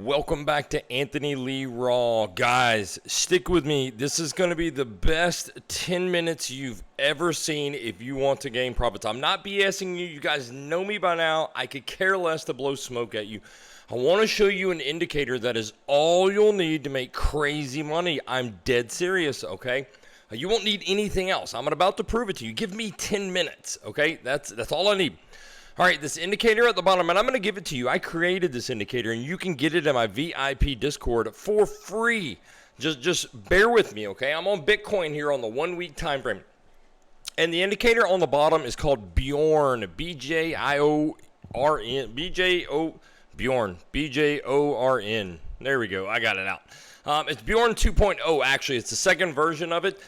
Welcome back to Anthony Lee Raw. Guys, stick with me. This is going to be the best 10 minutes you've ever seen if you want to gain profits. I'm not BSing you. You guys know me by now. I could care less to blow smoke at you. I want to show you an indicator that is all you'll need to make crazy money. I'm dead serious, okay? You won't need anything else. I'm about to prove it to you. Give me 10 minutes, okay? That's all I need. All right, this indicator at the bottom, and I'm going to give it to you. I created this indicator, and you can get it in my VIP Discord for free. Just bear with me, okay? I'm on Bitcoin here on the 1 week time frame. And the indicator on the bottom is called BJORN, B-J-I-O-R-N, BJORN, B-J-O-R-N. There we go. I got it out. It's BJORN 2.0, actually. It's the second version of it.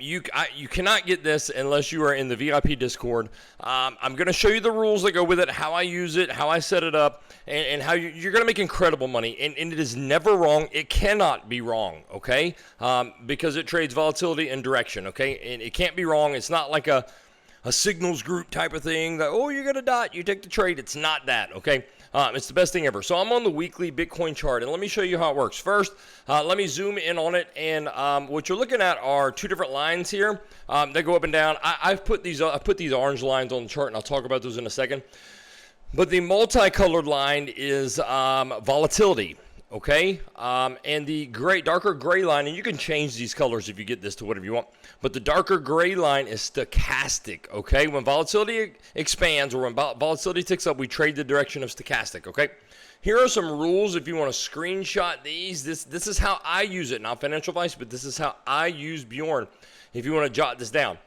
You cannot get this unless you are in the VIP Discord. I'm going to show you the rules that go with it, how I use it, how I set it up, and how you're going to make incredible money. And it is never wrong. It cannot be wrong, okay? Because it trades volatility and direction, okay? And it can't be wrong. It's not like a signals group type of thing that, oh, you're going to dot, you take the trade. It's not that, okay? It's the best thing ever. So I'm on the weekly Bitcoin chart, and let me show you how it works. First, let me zoom in on it, and what you're looking at are two different lines here. They go up and down. I put these orange lines on the chart, and I'll talk about those in a second. But the multicolored line is volatility. Okay, and the darker gray line, and you can change these colors if you get this to whatever you want, but the darker gray line is stochastic, okay? When volatility expands or when volatility ticks up, we trade the direction of stochastic, okay? Here are some rules if you want to screenshot these. This is how I use it, not financial advice, but this is how I use BJORN if you want to jot this down.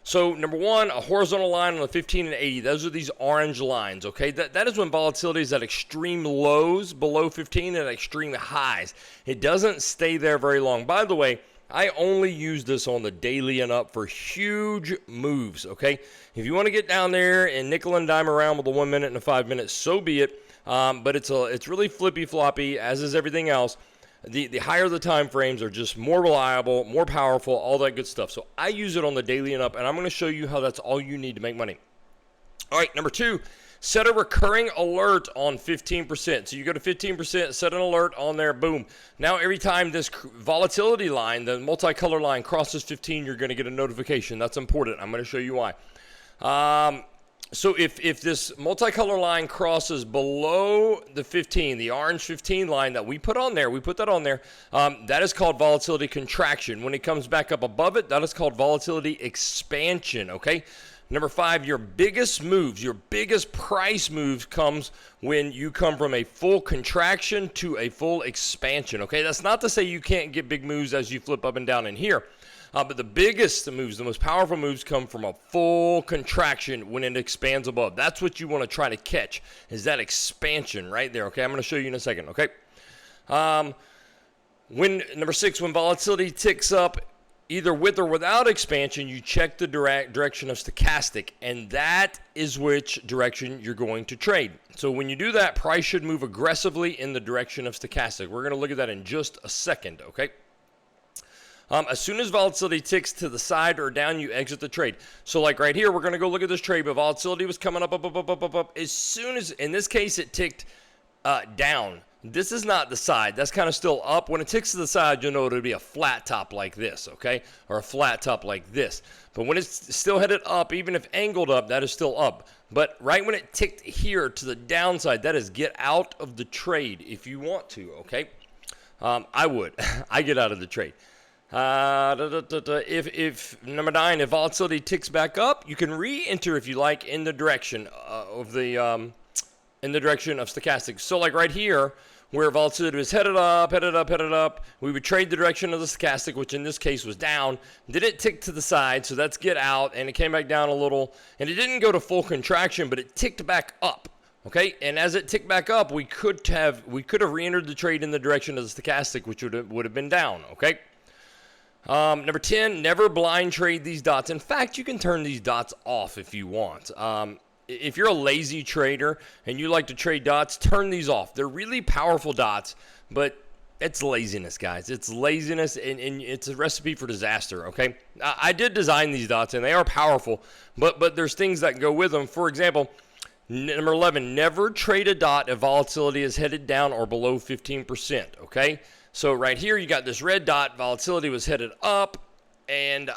So number one, a horizontal line on the 15 and 80. Those are these orange lines, okay? That is when volatility is at extreme lows below 15 and at extreme highs. It doesn't stay there very long. By the way, I only use this on the daily and up for huge moves, okay? If you want to get down there and nickel and dime around with a 1 minute and a 5 minute, so be it. But it's really flippy floppy, as is everything else. The higher the time frames are just more reliable, more powerful, all that good stuff. So I use it on the daily and up, and I'm going to show you how that's all you need to make money. All right, number two, set a recurring alert on 15%. So you go to 15%, set an alert on there, boom. Now every time this volatility line, the multicolor line crosses 15, you're going to get a notification. That's important. I'm going to show you why. So if this multicolor line crosses below the 15, the orange 15 line that we put on there, that is called volatility contraction. When it comes back up above it, that is called volatility expansion, okay? Number five, your biggest moves, your biggest price moves comes when you come from a full contraction to a full expansion, okay? That's not to say you can't get big moves as you flip up and down in here. But the biggest moves, the most powerful moves come from a full contraction when it expands above. That's what you want to try to catch, is that expansion right there, okay? I'm going to show you in a second, okay? Number six, when volatility ticks up, either with or without expansion, you check the direction of stochastic, and that is which direction you're going to trade. So when you do that, price should move aggressively in the direction of stochastic. We're going to look at that in just a second, okay? As soon as volatility ticks to the side or down, you exit the trade. So like right here, we're going to go look at this trade, but volatility was coming up. As soon as, in this case, it ticked down. This is not the side. That's kind of still up. When it ticks to the side, you'll know it'll be a flat top like this, okay? Or a flat top like this. But when it's still headed up, even if angled up, that is still up. But right when it ticked here to the downside, that is get out of the trade if you want to, okay? I would. I get out of the trade. If number nine, if volatility ticks back up, you can re-enter if you like in the direction of the in the direction of stochastic. So like right here, where volatility was headed up, we would trade the direction of the stochastic, which in this case was down. Then it ticked to the side, so that's get out, and it came back down a little, and it didn't go to full contraction, but it ticked back up. Okay, and as it ticked back up, we could have re-entered the trade in the direction of the stochastic, which would have been down. Okay. Number 10, never blind trade these dots. In fact, you can turn these dots off if you want. If you're a lazy trader and you like to trade dots, turn these off. They're really powerful dots, but it's laziness, guys. It's laziness, and it's a recipe for disaster, okay? I did design these dots, and they are powerful, but there's things that go with them. For example, Number 11, never trade a dot if volatility is headed down or below 15%, okay? So right here, you got this red dot, volatility was headed up, and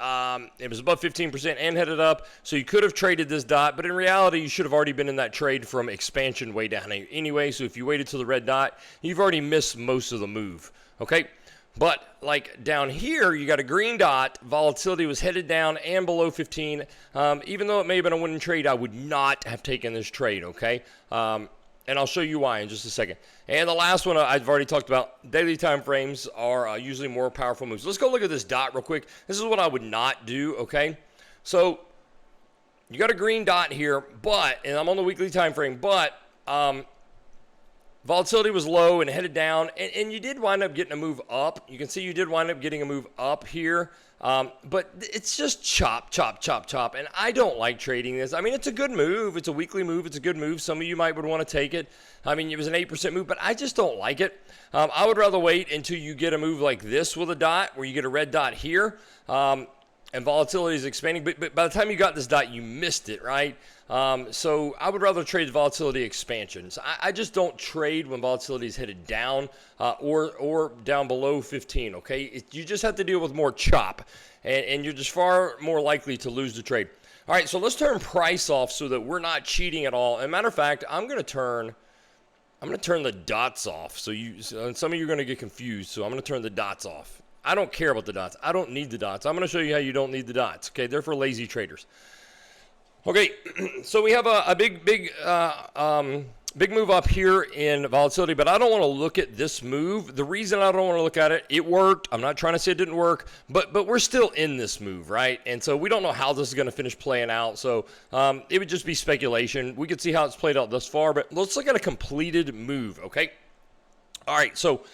it was above 15% and headed up, so you could have traded this dot, but in reality, you should have already been in that trade from expansion way down anyway, so if you waited till the red dot, you've already missed most of the move, okay? But like down here, you got a green dot, volatility was headed down and below 15. Even though it may have been a winning trade, I would not have taken this trade, okay? And I'll show you why in just a second. And the last one I've already talked about, daily time frames are usually more powerful moves. Let's go look at this dot real quick. This is what I would not do, okay? So you got a green dot here, but, and I'm on the weekly time frame, but volatility was low and headed down, and you did wind up getting a move up. You can see you did wind up getting a move up here, but it's just chop, chop, chop, chop, and I don't like trading this. I mean, it's a good move. It's a weekly move. It's a good move. Some of you might would want to take it. I mean, it was an 8% move, but I just don't like it. I would rather wait until you get a move like this with a dot, where you get a red dot here, and volatility is expanding, but by the time you got this dot, you missed it, right? So I would rather trade volatility expansions. I just don't trade when volatility is headed down or down below 15, okay? You just have to deal with more chop, and you're just far more likely to lose the trade. All right, so let's turn price off so that we're not cheating at all. As a matter of fact, I'm going to turn the dots off. So some of you are going to get confused, so I'm going to turn the dots off. I don't care about the dots. I don't need the dots. I'm going to show you how you don't need the dots, okay? They're for lazy traders. Okay, so we have a big move up here in volatility, but I don't want to look at this move. The reason I don't want to look at it, it worked. I'm not trying to say it didn't work, but we're still in this move, right? And so we don't know how this is going to finish playing out. So it would just be speculation. We could see how it's played out thus far, but let's look at a completed move, okay? All right, so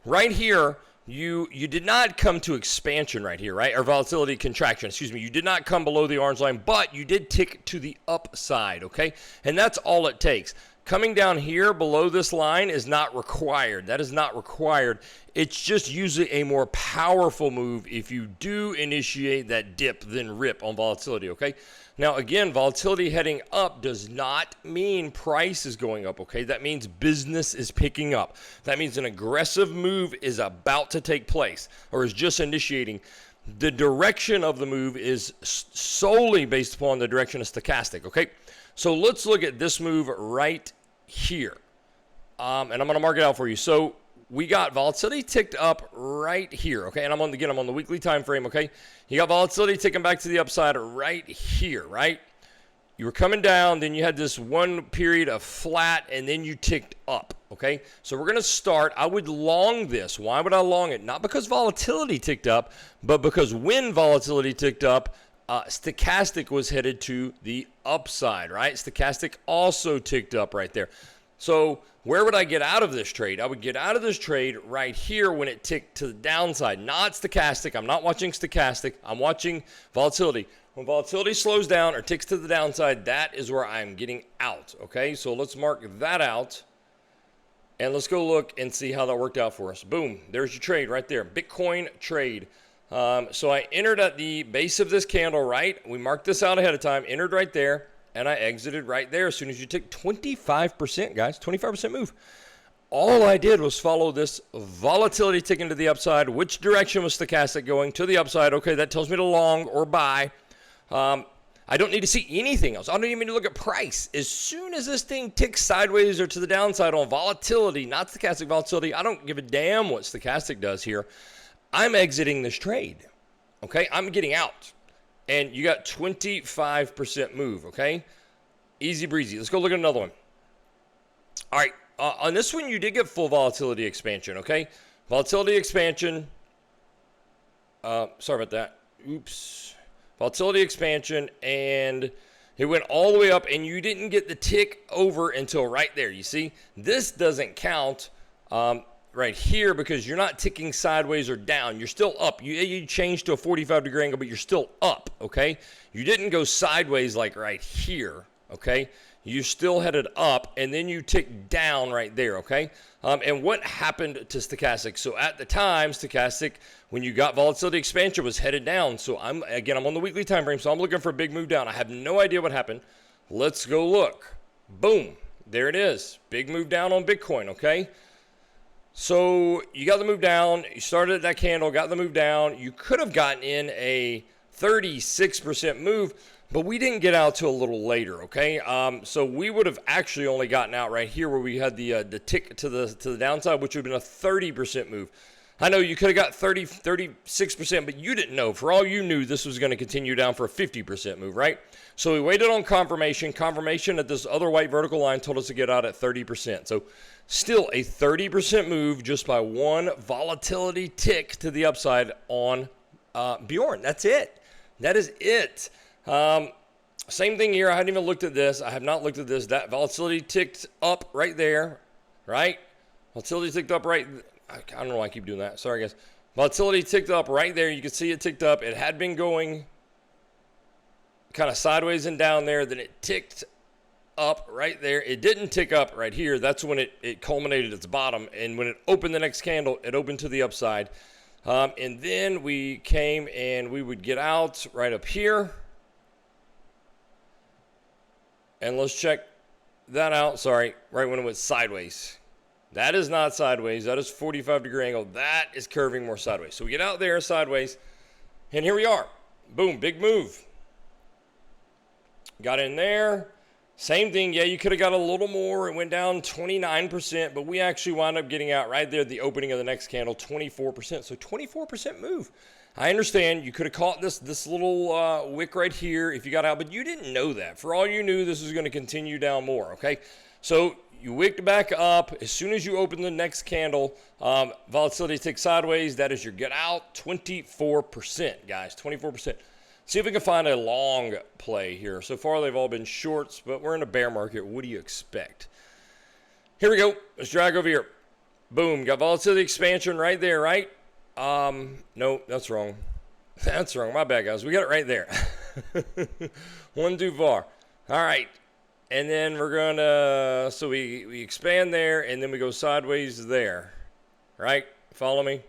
right here, you did not come to expansion right here, right? Or volatility contraction, excuse me. You did not come below the orange line, but you did tick to the upside, okay? And that's all it takes. Coming down here below this line is not required. That is not required. It's just usually a more powerful move if you do initiate that dip then rip on volatility, okay? Now, again, volatility heading up does not mean price is going up, okay? That means business is picking up. That means an aggressive move is about to take place or is just initiating. The direction of the move is solely based upon the direction of stochastic, okay? So let's look at this move right here. And I'm going to mark it out for you. So we got volatility ticked up right here, okay? And I'm on the weekly time frame, okay? You got volatility ticking back to the upside right here, right? You were coming down, then you had this one period of flat, and then you ticked up, okay? So we're going to start. I would long this. Why would I long it? Not because volatility ticked up, but because when volatility ticked up, stochastic was headed to the upside, right? Stochastic also ticked up right there. So where would I get out of this trade? I would get out of this trade right here when it ticked to the downside, not stochastic. I'm not watching stochastic. I'm watching volatility. When volatility slows down or ticks to the downside, that is where I'm getting out, okay? So let's mark that out, and let's go look and see how that worked out for us. Boom, there's your trade right there, Bitcoin trade. So I entered at the base of this candle, right? We marked this out ahead of time, entered right there, and I exited right there as soon as you took 25%, guys, 25% move. All I did was follow this volatility ticking to the upside. Which direction was stochastic going? To the upside. Okay, that tells me to long or buy. I don't need to see anything else. I don't even need to look at price. As soon as this thing ticks sideways or to the downside on volatility, not stochastic volatility, I don't give a damn what stochastic does here. I'm exiting this trade, okay? I'm getting out. And you got 25% move, okay? Easy breezy. Let's go look at another one. All right, on this one, you did get full volatility expansion, okay? Volatility expansion. Sorry about that. Oops. Volatility expansion, and it went all the way up, and you didn't get the tick over until right there. You see? This doesn't count right here because you're not ticking sideways or down. You're still up. You changed to a 45-degree angle, but you're still up, okay? You didn't go sideways like right here, okay? You still headed up, and then you ticked down right there, okay? And what happened to stochastic? So at the time, stochastic, when you got volatility expansion, was headed down. So I'm on the weekly time frame, so I'm looking for a big move down. I have no idea what happened. Let's go look. Boom. There it is. Big move down on Bitcoin, okay? So you got the move down. You started at that candle, got the move down. You could have gotten in a 36% move, but we didn't get out till a little later, okay? So we would have actually only gotten out right here where we had the tick to the downside, which would have been a 30% move. I know you could have got 36%, but you didn't know. For all you knew, this was going to continue down for a 50% move, right? So we waited on confirmation. Confirmation that this other white vertical line told us to get out at 30%. So still a 30% move just by one volatility tick to the upside on BJORN. That's it. That is it. Same thing here. I hadn't even looked at this. I have not looked at this. That volatility ticked up right there, right? Volatility ticked up right. I don't know why I keep doing that. Sorry, guys. Volatility ticked up right there. You can see it ticked up. It had been going kind of sideways and down there. Then it ticked up right there. It didn't tick up right here. That's when it culminated at its bottom. And when it opened the next candle, it opened to the upside. And then we came and we would get out right up here. And let's check that out. Sorry, right when it went sideways. That is not sideways. That is 45-degree angle. That is curving more sideways. So we get out there sideways, and here we are. Boom, big move. Got in there. Same thing. Yeah, you could have got a little more. It went down 29%, but we actually wound up getting out right there at the opening of the next candle, 24%. So 24% move. I understand you could have caught this little wick right here if you got out, but you didn't know that. For all you knew, this was going to continue down more, okay? So you wicked back up. As soon as you open the next candle, volatility ticks sideways. That is your get out, 24%, guys, 24%. See if we can find a long play here. So far, they've all been shorts, but we're in a bear market. What do you expect? Here we go. Let's drag over here. Boom. Got volatility expansion right there, right? No, that's wrong. That's wrong. My bad, guys. We got it right there. One too far. All right. And then we're going to, so we expand there, and then we go sideways there, right? Follow me?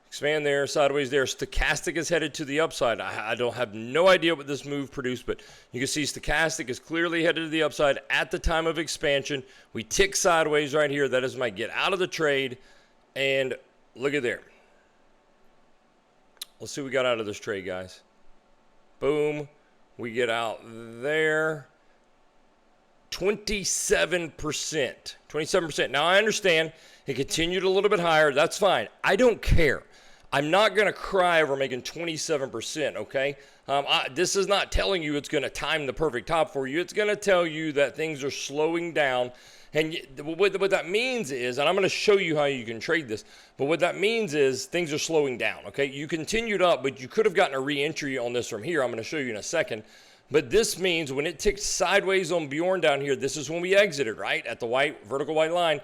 Expand there, sideways there. Stochastic is headed to the upside. I don't have no idea what this move produced, but you can see stochastic is clearly headed to the upside at the time of expansion. We tick sideways right here. That is my get out of the trade, and look at there. Let's see what we got out of this trade, guys. Boom. We get out there. 27%. 27%. Now, I understand it continued a little bit higher. That's fine. I don't care. I'm not going to cry over making 27%, okay? This is not telling you it's going to time the perfect top for you. It's going to tell you that things are slowing down. And what that means is, and I'm going to show you how you can trade this, but what that means is things are slowing down, okay? You continued up, but you could have gotten a re-entry on this from here. I'm going to show you in a second. But this means when it ticked sideways on BJORN down here, this is when we exited, right? At the vertical white line.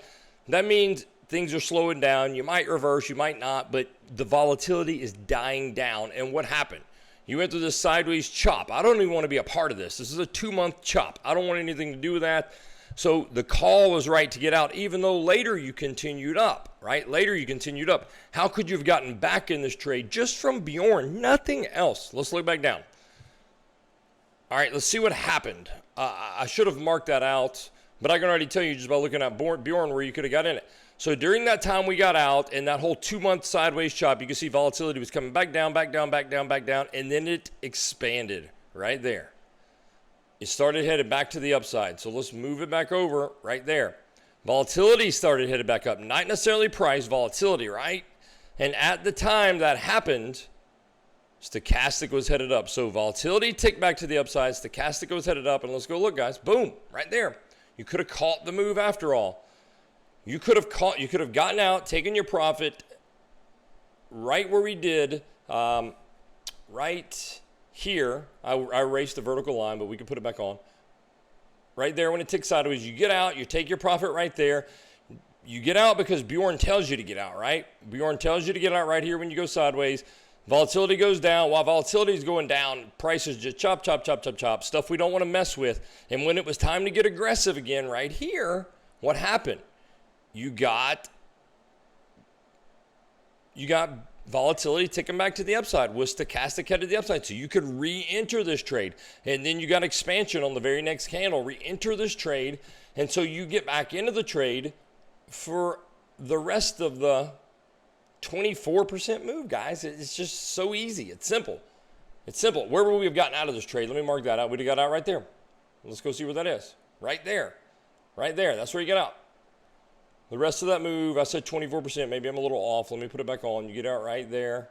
That means things are slowing down. You might reverse, you might not, but the volatility is dying down. And what happened? You went through this sideways chop. I don't even want to be a part of this. This is a 2-month chop. I don't want anything to do with that. So the call was right to get out, even though later you continued up, right? Later you continued up. How could you have gotten back in this trade just from BJORN? Nothing else. Let's look back down. All right, let's see what happened. I should have marked that out, but I can already tell you just by looking at BJORN where you could have got in it. So during that time we got out, and that whole 2-month sideways chop, you can see volatility was coming back down, back down, back down, back down, and then it expanded right there. It started headed back to the upside. So let's move it back over right there. Volatility started headed back up, not necessarily price, volatility, right? And at the time that happened, stochastic was headed up. So volatility ticked back to the upside. Stochastic was headed up. And let's go look, guys. Boom, right there. You could have caught the move after all. You could have gotten out, taken your profit right where we did, right here. I erased the vertical line, but we can put it back on. Right there when it ticks sideways, you get out, you take your profit right there. You get out because BJORN tells you to get out, right? BJORN tells you to get out right here when you go sideways. Volatility goes down. While volatility is going down, prices just chop, chop, chop, chop, chop, stuff we don't want to mess with. And when it was time to get aggressive again right here, what happened? You got volatility ticking back to the upside, was stochastic headed to the upside. So you could re-enter this trade. And then you got expansion on the very next candle, re-enter this trade. And so you get back into the trade for the rest of the 24% move, guys. It's just so easy. It's simple. It's simple. Where would we have gotten out of this trade? Let me mark that out. We'd have got out right there. Let's go see where that is. Right there. Right there. That's where you get out. The rest of that move, I said 24%. Maybe I'm a little off. Let me put it back on. You get out right there.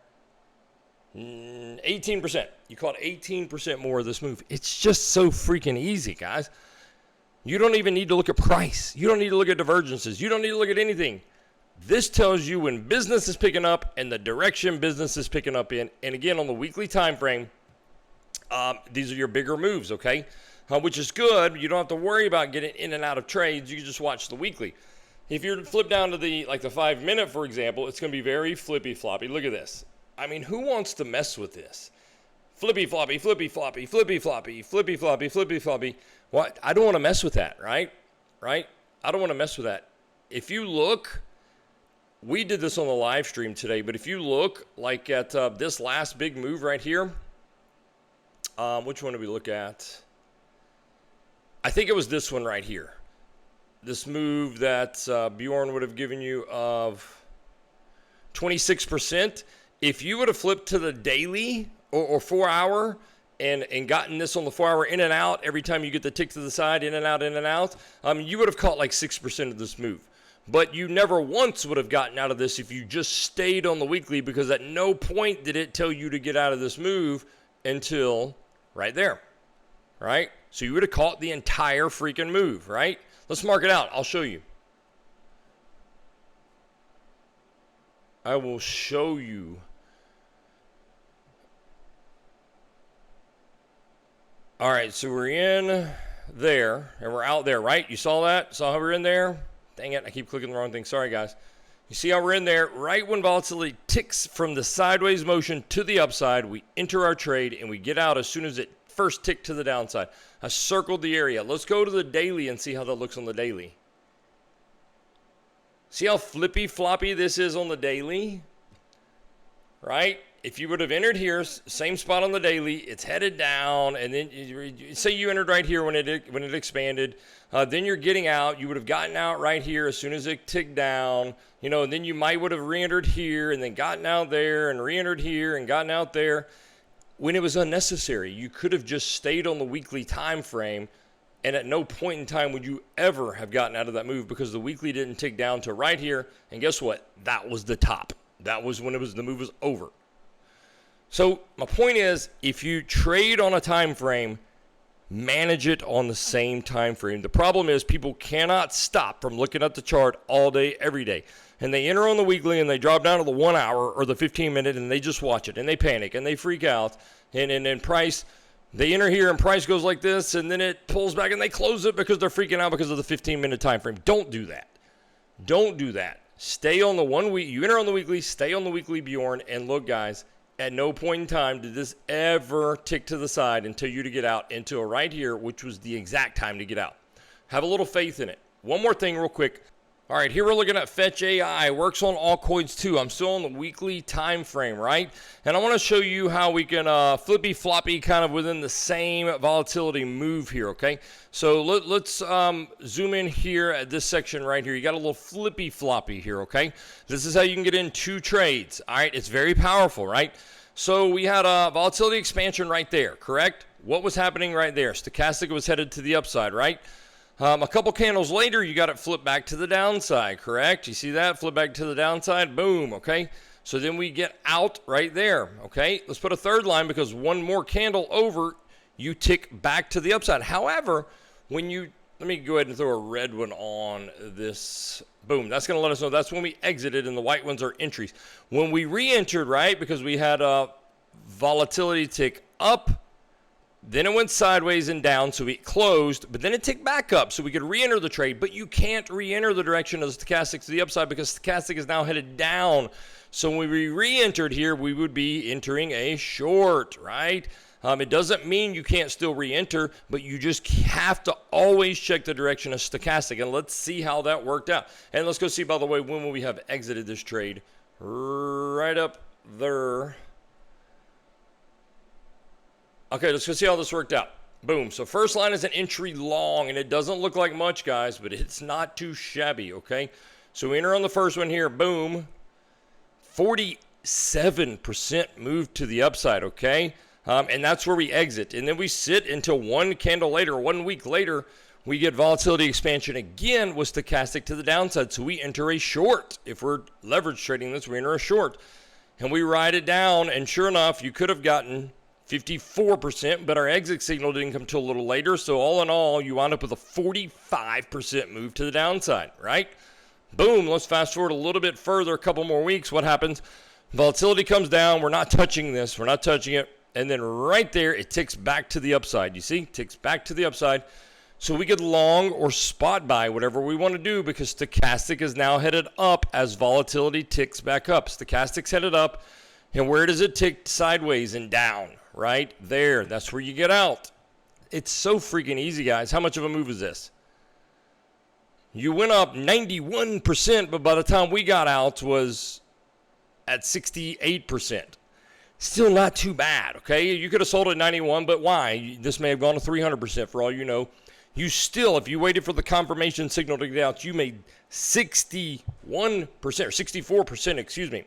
18%. You caught 18% more of this move. It's just so freaking easy, guys. You don't even need to look at price. You don't need to look at divergences. You don't need to look at anything. This tells you when business is picking up and the direction business is picking up in. And again, on the weekly time frame, these are your bigger moves, okay? Which is good. You don't have to worry about getting in and out of trades. You can just watch the weekly. If you're to flip down to the 5 minute, for example, it's going to be very flippy floppy. Look at this. I mean, who wants to mess with this? Flippy floppy, flippy floppy, flippy floppy, flippy floppy, flippy floppy. What? I don't want to mess with that, right? Right? I don't want to mess with that. If you look, we did this on the live stream today, but if you look like at this last big move right here, which one did we look at? I think it was this one right here. This move that BJORN would have given you of 26%. If you would have flipped to the daily or 4 hour and gotten this on the 4 hour in and out, every time you get the tick to the side, in and out, you would have caught like 6% of this move. But you never once would have gotten out of this if you just stayed on the weekly, because at no point did it tell you to get out of this move until right there, right? So you would have caught the entire freaking move, right? Let's mark it out. I'll show you. I will show you. All right, so we're in there, and we're out there, right? You saw that? Saw how we're in there? Dang it, I keep clicking the wrong thing. Sorry, guys. You see how we're in there? Right when volatility ticks from the sideways motion to the upside, we enter our trade, and we get out as soon as it first tick to the downside. I circled the area. Let's go to the daily and see how that looks on the daily. See how flippy floppy this is on the daily? Right? If you would have entered here, same spot on the daily, it's headed down, and then say you entered right here when it expanded, then you're getting out. You would have gotten out right here as soon as it ticked down, and then you might would have re-entered here and then gotten out there and re-entered here and gotten out there. When it was unnecessary, you could have just stayed on the weekly time frame, and at no point in time would you ever have gotten out of that move, because the weekly didn't tick down to right here. And guess what? That was the top. That was when the move was over. So my point is, if you trade on a time frame, manage it on the same time frame. The problem is people cannot stop from looking at the chart all day, every day. And they enter on the weekly and they drop down to the 1 hour or the 15 minute and they just watch it and they panic and they freak out. And then price, they enter here and price goes like this and then it pulls back and they close it because they're freaking out because of the 15-minute time frame. Don't do that. Don't do that. Stay on the 1 week. You enter on the weekly, stay on the weekly BJORN, and look, guys, at no point in time did this ever tick to the side until you to get out until right here, which was the exact time to get out. Have a little faith in it. One more thing real quick. All right, here we're looking at Fetch AI. Works on altcoins too. I'm still on the weekly time frame, right? And I want to show you how we can flippy floppy kind of within the same volatility move here, okay? So let's zoom in here at this section right here. You got a little flippy floppy here, okay? This is how you can get in 2 trades. All right, it's very powerful, right? So we had a volatility expansion right there, correct? What was happening right there? Stochastic was headed to the upside, right? A couple candles later, you got it flip back to the downside, correct? You see that? Flip back to the downside, boom, okay? So then we get out right there, okay? Let's put a third line because one more candle over, you tick back to the upside. However, when you, let me go ahead and throw a red one on this, boom, that's going to let us know that's when we exited and the white ones are entries. When we re-entered, right, because we had a volatility tick up, then it went sideways and down, so it closed, but then it ticked back up, so we could re-enter the trade, but you can't re-enter the direction of the stochastic to the upside because stochastic is now headed down. So when we re-entered here, we would be entering a short, right? It doesn't mean you can't still re-enter, but you just have to always check the direction of stochastic, and let's see how that worked out. And let's go see, by the way, when will we have exited this trade? Right up there. Okay, let's go see how this worked out. Boom. So first line is an entry long, and it doesn't look like much, guys, but it's not too shabby, okay? So we enter on the first one here. Boom. 47% move to the upside, okay? And that's where we exit. And then we sit until one candle later, 1 week later, we get volatility expansion again with stochastic to the downside. So we enter a short. If we're leverage trading this, we enter a short. And we ride it down, and sure enough, you could have gotten 54%, but our exit signal didn't come till a little later. So all in all, you wound up with a 45% move to the downside, right? Boom, let's fast forward a little bit further, a couple more weeks. What happens? Volatility comes down. We're not touching this. We're not touching it. And then right there, it ticks back to the upside. You see? Ticks back to the upside. So we could long or spot buy whatever we want to do because stochastic is now headed up as volatility ticks back up. Stochastic's headed up. And where does it tick? Sideways and down, right there. That's where you get out. It's so freaking easy, guys. How much of a move is this? You went up 91%, but by the time we got out was at 68%. Still not too bad, okay? You could have sold at 91, but why? This may have gone to 300% for all you know. You still, if you waited for the confirmation signal to get out, you made 61% or 64%, excuse me.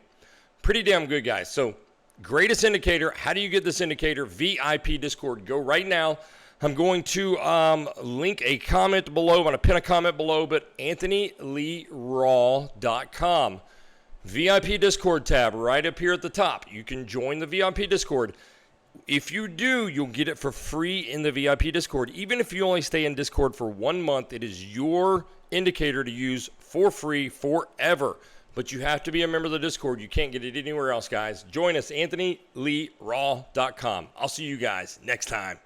Pretty damn good, guys. So greatest indicator. How do you get this indicator? VIP Discord. Go right now. I'm going to link a comment below. I'm going to pin a comment below, but AnthonyLeeRaw.com. VIP Discord tab right up here at the top. You can join the VIP Discord. If you do, you'll get it for free in the VIP Discord. Even if you only stay in Discord for 1 month, it is your indicator to use for free forever. But you have to be a member of the Discord. You can't get it anywhere else, guys. Join us, AnthonyLeeRaw.com. I'll see you guys next time.